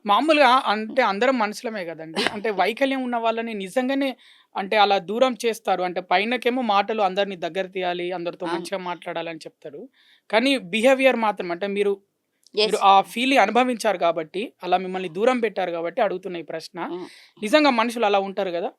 మామూలుగా అంటే అందరం మనుషులమే గదండీ! అంటే వైకల్యం ఉన్న వాళ్ళని నిజంగానే అంటే అలా దూరం చేస్తారు. అంటే పైనకేమో మాటలు అందరిని దగ్గర తీయాలి, అందరితో అవును. మంచిగా మాట్లాడాలని చెప్తారు. కానీ బిహేవియర్ మాత్రం అంటే మీరు మీరు యెస్. ఆ ఫీల్‌ని అనుభవించారు గాబట్టి, అలా మిమ్మల్ని దూరం పెట్టారు గాబట్టి అడుగుతున్నా ఈ ప్రశ్న. హ్మ్. నిజంగా మనుషులు అలా ఉంటారు గదా!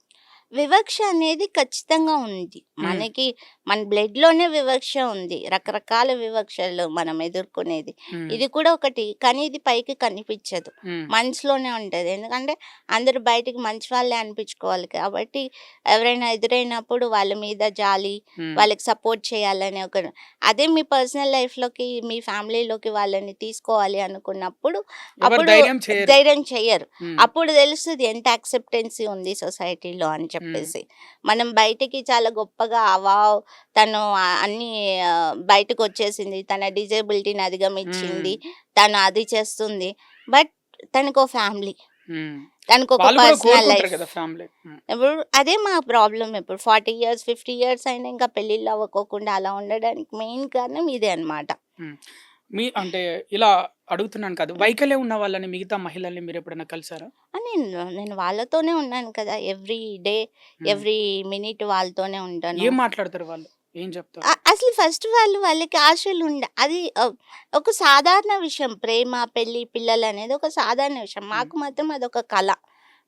వివక్ష అనేది ఖచ్చితంగా ఉంది. హ్మ్. మనకి మన బ్లడ్‌లోనే వివక్ష ఉంది. రకరకాల వివక్షలు మనం ఎదుర్కొనేది. హ్మ్. ఇది కూడా ఒకటి. కానీ ఇది పైకి కనిపించదు. హ్మ్. మనసులోనే ఉంటది. ఎందుకంటే అందరూ బయటికి మంచి వాళ్ళే అనిపించుకోవాలి కాబట్టి ఎవరైనా ఎదురైనప్పుడు వాళ్ళ మీద జాలి, హ్మ్. వాళ్ళకి సపోర్ట్ చేయాలనే ఒక అదే మీ పర్సనల్ లైఫ్‌లోకి, మీ ఫ్యామిలీలోకి వాళ్ళని తీసుకోవాలి అనుకున్నప్పుడు ఎవరు అప్పుడు ధైర్యం చేయరు. ధైర్యం చెయ్యరు. హ్మ్. అప్పుడు తెలుస్తది ఎంత యాక్సెప్టెన్సీ ఉంది సొసైటీలో అని హ్మ్. చెప్పేసి. మనం బయటికి చాలా గొప్పగా వావ్! తను అన్నీ బయటకొచ్చేసింది. తన డిజేబిలిటీని హ్మ్. అధిగమించింది. తను అది చేస్తుంది. బట్ తనకో ఫ్యామిలీ. హ్మ్. తనకొక వాళ్ళు గూడా పర్సనల్ కోరుకుంటారు లైఫ్. గదా! ఫ్యామిలీ. హ్మ్. ఇప్పుడు అదే మా ప్రాబ్లమ్ ఇప్పుడు 40 ఇయర్స్, 50 ఇయర్స్ అయినా ఇంకా పెళ్ళిళ్ళు అవ్వకోకుండా అలా ఉండడానికి మెయిన్ కారణం ఇదే అన్నమాట. హ్మ్. అంటే ఇలా అడుగుతున్నాను కాదు. వైకల్యం ఉన్న వాళ్ళని మిగతా మహిళల్ని మీరెప్పుడైనా కలిసారా? నేను నేను వాళ్ళతోనే ఉన్నాను కదా! ఎవ్రీ డే, హ్మ్. ఎవ్రీ మినిట్ వాళ్ళతోనే ఉంటాను. ఏం మాట్లాడతారు వాళ్ళు? ఏం జెప్తారు? అసలు ఫస్ట్ వాళ్ళకి అది ఒక సాధారణ విషయం. ప్రేమ, పెళ్లి, పిల్లలనేది ఒక సాధారణ విషయం. హ్మ్. మాకు మాత్రం అదొక కల.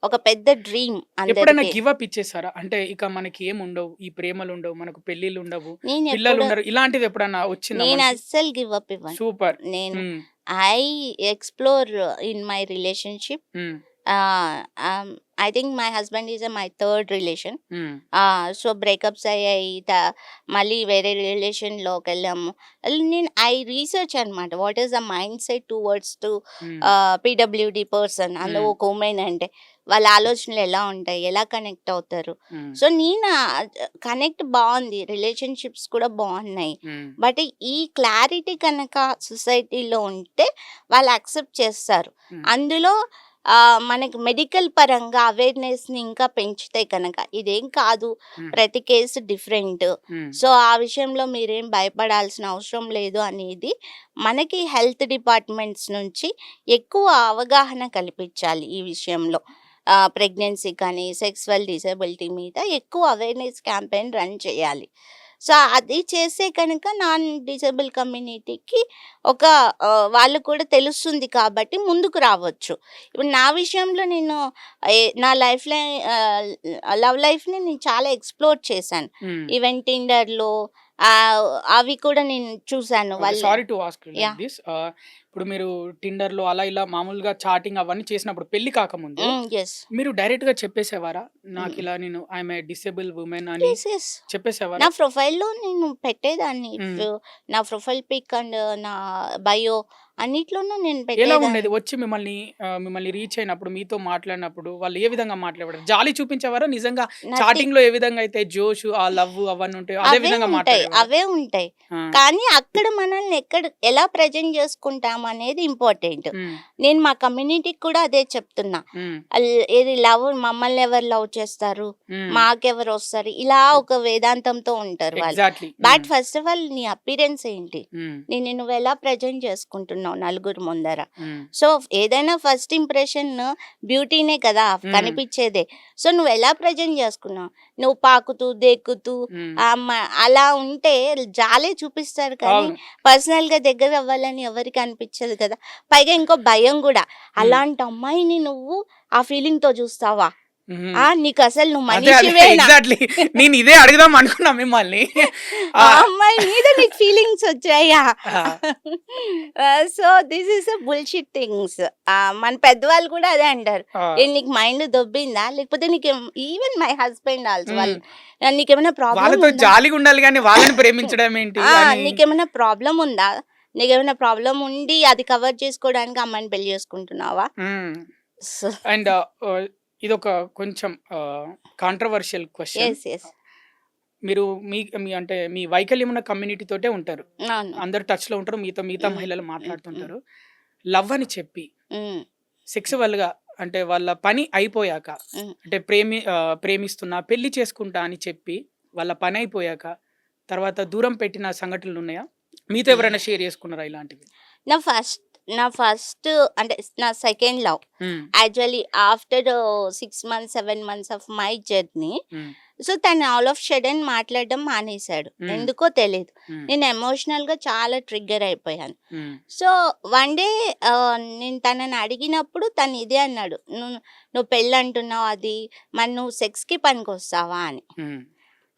ఒక పెద్ద డ్రీమ్ ఎప్పుడైనా అందరికి. గివ్ అప్ ఇచ్చేసారా? అంటే ఇక మనకి ఏముండవు. ఈ ప్రేమలుండవు. మనకు పెళ్ళిళ్ళుండవు. నేనెప్పుడు పిల్లలుండరు. ఇలాంటిది ఎప్పుడన్నా వచ్చిందా మనసులో? నేనస్సలు గివ్ అప్ ఇవ్వను. సూపర్. నేను hmm. I explore in my relationship. Hmm. Ah, I think my husband is my third relation. Hmm. So, breakups అయ్యాయి. మళ్ళీ వేరే రిలేషన్‌లోకెళ్ళాము. నేను రీసెర్చ్ అనమాట. What is the mindset towards hmm. PWD person. అందులో hmm. ఒక women అంటే, వాళ్ళ ఆలోచనలు ఎలా ఉంటాయి? ఎలా కనెక్ట్ అవుతారు? హ్మ్. సో, నేను కనెక్ట్ బావుంది. రిలేషన్‌షిప్స్ కూడా బావున్నాయి. హ్మ్. బట్ ఈ క్లారిటీ కనుక సొసైటీలో ఉంటే వాళ్ళు యాక్సెప్ట్ చేస్తారు. హ్మ్. అందులో మనకి మెడికల్ పరంగా అవేర్‌నెస్‌ని ఇంకా పెంచితే కనుక, ఇదేం కాదు, హ్మ్. ప్రతి కేసు డిఫరెంట్. హ్మ్. సో, ఆ విషయంలో మీరేం భయపడాల్సిన అవసరం లేదు అనేది మనకి హెల్త్ డిపార్ట్‌మెంట్స్ నుంచి ఎక్కువ అవగాహన కల్పించాలి ఈ విషయంలో. ప్రెగ్నెన్సీ కానీ, సెక్సువల్ డిజబిలిటీ మీద ఎక్కువ అవేర్‌నెస్ క్యాంపెయిన్ రన్ చేయాలి. సో, అది చేస్తే కనుక నాన్ డిజేబుల్ కమ్యూనిటీకి ఒక వాళ్ళకి కూడా తెలుస్తుంది కాబట్టి ముందుకు రావచ్చు. ఇప్పుడు నా విషయంలో నేను నా లైఫ్‌లో లవ్ లైఫ్‌ని నేను చాలా ఎక్స్‌ప్లోర్ చేశాను. హ్మ్. ఈవెన్ టిండర్‌లో ఆహ్, అవి కూడా నేను చూసాను. ఓకే. వాళ్ళు sorry to ask you like yeah! This. ఇప్పుడు మీరు టిండర్‌లో అలా ఇలా మామూలుగా చాటింగ్ అవన్నీ చేసినప్పుడు పెళ్లి కాకముందు యెస్. మీరు డైరెక్ట్‌గా చెప్పేసేవారా? హ్మ్. నాకిలా నేను I am a disable women అని యెస్. యెస్. నా చెప్పేసేవారా? ప్రొఫైల్‌లో నేను పెట్టేదాన్ని. హ్మ్. నా ప్రొఫైల్ పిక్ అండ్ నా బయో అన్నిట్లోనూ నేను ఎలా ఉండేది? పెట్టేదాన్ని. వచ్చి మిమ్మల్ని రీచ్ అయినప్పుడు, మీతో మాట్లాడినప్పుడు వాళ్ళు ఏ విధంగా మాట్లాడేవారు? జాలి చూపించేవారా? నిజంగా నథింగ్. చాటింగ్‌లో ఏ విధంగా అయితే జోషు, ఆ లవ్వు అవన్నీ ఉంటాయో అదే విధంగా మాట్లాడేవారా? అవే ఉంటాయి. ఆ! కానీ అక్కడ మనల్ని ఎలా ప్రెజెంట్ చేసుకుంటామనేది ఇంపార్టెంట్. హ్మ్. నేను మా కమ్యూనిటీకి కూడా అదే చెప్తున్నా. హ్మ్. ఏది మమ్మల్ని ఎవరు లవ్ చేస్తారు? హ్మ్. మాకెవరొస్తారు? ఇలా ఒక వేదాంతంతో ఉంటారు వాళ్ళు. ఎగ్జాక్ట్‌లీ. బట్ హ్మ్. ఫస్ట్ ఆఫ్ ఆల్ నీ అపియరెన్స్ ఏంటి? హ్మ్. నువ్వెలా ప్రెజెంట్ చేసుకుంటున్నావు నలుగురు ముందర? హ్మ్. సో, ఏదైనా ఫస్ట్ ఇంప్రెషన్ బ్యూటీనే కదా! హ్మ్. కనిపిచ్చేదే. సో, నువ్వెలా ప్రెజెంట్ చేసుకున్నావు? నువ్వు పాకుతూ, దేక్కుతూ హ్మ్. ఆహ్, మ అలా ఉంటే జాలే చూపిస్తారు కానీ, అవును. పర్సనల్‌గా దగ్గరవ్వాలని ఎవరికీ అనిపిచ్చదు కదా! పైగా ఇంకో భయం గూడా. హ్మ్. అలాంటి అమ్మాయిని నువ్వు ఆ ఫీలింగ్‌తో చూస్తావా? హ్మ్. నీకసలు నువ్వు అదే. మనిషివేనా? ఎగ్జాక్ట్‌లీ. నేను ఇదే అడుగుదాం అనుకున్నా మిమ్మల్ని. ఆ ఆహ్, అమ్మాయి మీద నీకు ఫీలింగ్స్ వచ్చాయా? ఆ! So, this is a bullshit things. మన పెద్దవాళ్ళు కూడా అదే అంటారు. ఆ! నీకు మైండ్ దొబ్బిందా? లేకపోతే ఈవెన్ మై హస్బెండ్ ఆల్సో హ్మ్. నీకేమైనా ప్రాబ్లమ్ వాళ్ళతో ఉందా? జాలిగుండాలి గానీ, వాళ్ళని ప్రేమించడం ఏంటి అని. నీకేమైనా ప్రాబ్లమ్ ఉందా? నీకేమైనా ప్రాబ్లమ్ ఉండి అది కవర్ చేసుకోవడానికి అమ్మాయిని పెళ్లి చేసుకుంటున్నావా? హ్మ్. సో అండ్ ఇదొక కొంచెం కాంట్రోవర్షియల్ క్వెషన్. యెస్. యెస్. మీరు మీ మీ అంటే మీ వైకల్యం ఉన్న కమ్యూనిటీ తోటే ఉంటారు. అవును. అందరూ టచ్‌లో ఉంటారు. మిగతా హ్మ్. మహిళలు హ్మ్. హ్మ్. మాట్లాడుతుంటారు. లవ్ అని చెప్పి హ్మ్. సెక్సువల్‌గా అంటే వాళ్ళ పని అయిపోయాక హ్మ్. అంటే ప్రేమిస్తున్నా, పెళ్లి చేసుకుంటా అని చెప్పి వాళ్ళ పనయిపోయాక తర్వాత దూరం పెట్టిన సంఘటనలున్నాయా? మీతో హ్మ్. ఎవరైనా షేర్ చేసుకున్నారా ఇలాంటివి? నా ఫస్ట్ నా ఫస్ట్ అంటే నా సెకండ్ లవ్. హ్మ్. Actually after 6 months, 7 months of my journey. హ్మ్. సో, తను ఆల్ ఆఫ్ సడెన్ మాట్లాడడం మానేశాడు. హ్మ్. ఎందుకో తెలీదు. హ్మ్. నేను ఎమోషనల్‌గా చాలా ట్రిగ్గర్ అయిపోయాను. హ్మ్. సో, వన్ డే నేను తనని అడిగినప్పుడు తను ఇదే అన్నాడు. నువ్వు పెళ్ళంటున్నావు అది, మరి నువ్వు సెక్స్‌కి పనికొస్తావా అని. హ్మ్.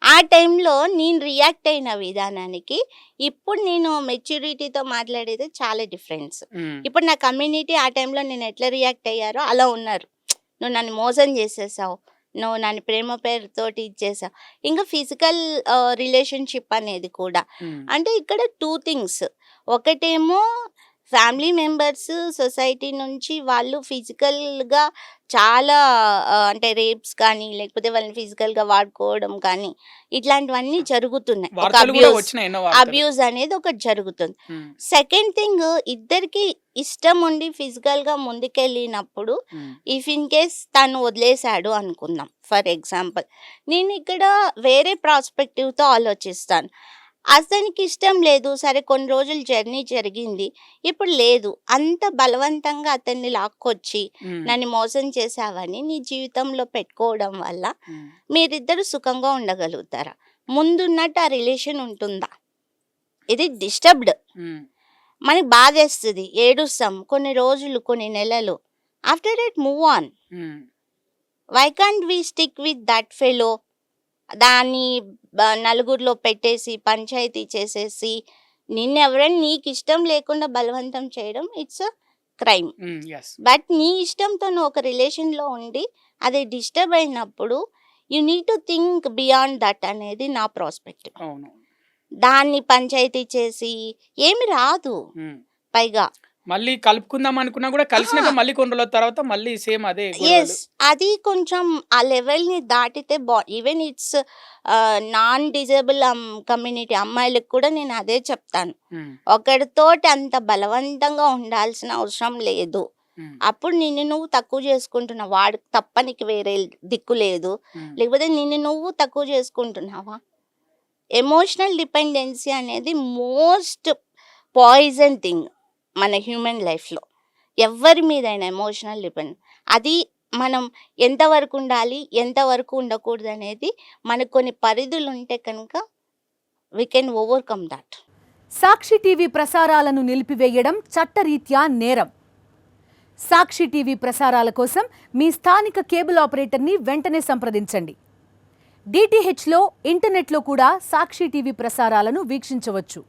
ఆ టైంలో నేను రియాక్ట్ అయిన విధానానికి, ఇప్పుడు నేను మెచ్యూరిటీతో మాట్లాడేది చాలా డిఫరెన్స్. హ్మ్. ఇప్పుడు నా కమ్యూనిటీ ఆ టైంలో నేను ఎట్లా రియాక్ట్ అయ్యారో అలా ఉన్నారు. నువ్వు నన్ను మోసం చేసేసావు. నువ్వు నన్ను ప్రేమ పేరుతోటి ఇచ్చేసావు. ఇంకా ఫిజికల్ రిలేషన్‌షిప్ అనేది కూడా. హ్మ్. అంటే ఇక్కడ 2 థింగ్స్. ఒకటేమో ఫ్యామిలీ మెంబర్స్, సొసైటీ నుంచి వాళ్ళు ఫిజికల్‌గా చాలా అంటే రేప్స్ కానీ, లేకపోతే వాళ్ళని ఫిజికల్‌గా వాడుకోవడం కానీ, ఇట్లాంటివన్నీ జరుగుతున్నాయి. ఒక వార్తలు కూడా వచ్చినాయి ఎన్నో వార్తలు. అబ్యూజ్ అనేది ఒకటి జరుగుతుంది. హ్మ్. సెకండ్ థింగ్, ఇద్దరికి ఇష్టం ఉండి ఫిజికల్‌గా ముందుకెళ్ళినప్పుడు, హ్మ్. ఇఫ్ ఇన్ కేస్ తను వదిలేసాడు అనుకుందాం ఫర్ ఎగ్జాంపుల్. నేను ఇక్కడ వేరే ప్రాస్పెక్టివ్‌తో ఆలోచిస్తాను. అతనికి ఇష్టం లేదు. సరే కొన్ని రోజులు జర్నీ జరిగింది. ఇప్పుడు లేదు. అంత బలవంతంగా అతన్ని లాక్కొచ్చి హ్మ్. నన్ను మోసం చేశావని నీ జీవితంలో పెట్టుకోవడం వల్ల హ్మ్. మీరిద్దరు సుఖంగా ఉండగలుగుతారా? ముందున్నట్టు ఆ రిలేషన్ ఉంటుందా? ఇది డిస్టర్బ్డ్. హ్మ్. మనకి బాధేస్తది. ఏడుస్తాం. కొన్ని రోజులు, కొన్ని నెలలు. After that move on. Hmm. Why can't we stick with that fellow? దాన్ని నలుగురిలో పెట్టేసి, పంచాయతీ చేసేసి, నిన్నెవరైనా నీకిష్టం లేకుండా బలవంతం చేయడం ఇట్స్ అ క్రైమ్. హ్మ్. యెస్. బట్ నీ ఇష్టంతో నువ్వు ఒక రిలేషన్‌లో ఉండి, అది డిస్టర్బ్ అయినప్పుడు, you need to think beyond that అనేది నా ప్రాస్పెక్టివ్. అవును. దాన్ని పంచాయతీ చేసి ఏమి రాదు హ్మ్. పైగా. మళ్ళీ కలుపుకుందాం అనుకున్నా కూడా కలిసినాక ఆ! మళ్ళీ కొన్ని రోజుల తర్వాత మళ్ళీ సేమ్ అదే గొడవలు. యెస్. అది కొంచెం ఆ లెవెల్‌ని దాటితే even it's non disable community అమ్మాయిలకి కూడా నేను అదే చెప్తాను. హ్మ్. ఒకడితోటి అంత బలవంతంగా ఉండాల్సిన అవసరం లేదు. హ్మ్. అప్పుడు నిన్ను నువ్వు తక్కువ చేసుకుంటున్నావు. వాడికి తప్ప నీకు వేరే దిక్కు లేదు. హ్మ్. లేకపోతే నిన్ను నువ్వు తక్కువ చేసుకుంటున్నావా? ఎమోషనల్ డిపెండెన్సీ అనేది మోస్ట్ పాయిజన్ థింగ్ మన హ్యూమన్ లైఫ్‌లో. ఎవ్వరి మీదైనా ఎమోషనల్ డిపెండ్. అది మనం ఎంతవరకు ఉండాలి, ఎంతవరకు ఉండకూడదనేది మనకు కొన్ని పరిధులుంటే కనుక we can overcome that. Sakshi TV ప్రసారాలను నిలిపివేయడం చట్టరీత్యా నేరం. సాక్షి టీవీ ప్రసారాల కోసం మీ స్థానిక కేబుల్ ఆపరేటర్ని వెంటనే సంప్రదించండి. DTHలో, ఇంటర్నెట్లో కూడా సాక్షి టీవీ ప్రసారాలను వీక్షించవచ్చు.